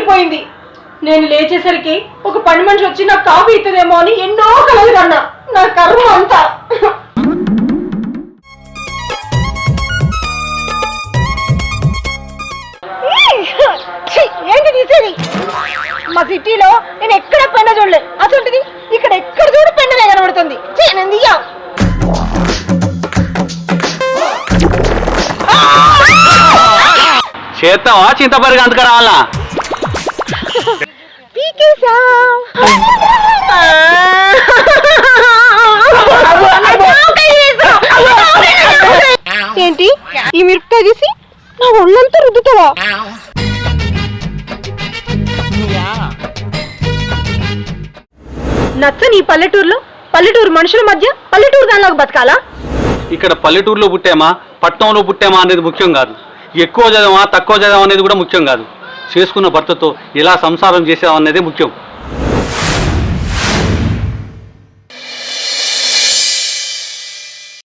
నిద్రపోయింది. నేను లేచేసరికి ఒక పని మనిషి వచ్చి నాకు కాఫీ ఇస్తుందేమో అని ఎన్నో కలలు కన్నా. నా కర్మ అంతా. ఏంటి తీసేది? మా సిటీలో నేను ఎక్కడ పెన్న చూడలేదు. అసలుంటిది ఇక్కడ ఎక్కడ చూడు పెన్ననే కనబడుతుంది. చేస్తావా చింతపరిగా అంతకు రావాలా? ఏంటి ఈ మిరపకాయ తీసి నా ఒళ్ళంతా రుద్దుతావా? నచ్చని ఈ పల్లెటూరు మనుషుల మధ్య పల్లెటూరు దానిలాగా బతకాలా? ఇక్కడ పల్లెటూరులో పుట్టామా పట్టణంలో పుట్టామా అనేది ముఖ్యం కాదు. ఎక్కువ చదవమా తక్కువ చదవమా అనేది కూడా ముఖ్యం కాదు. చేసుకున్న భర్తతో ఎలా సంసారం చేసామనేదే ముఖ్యం.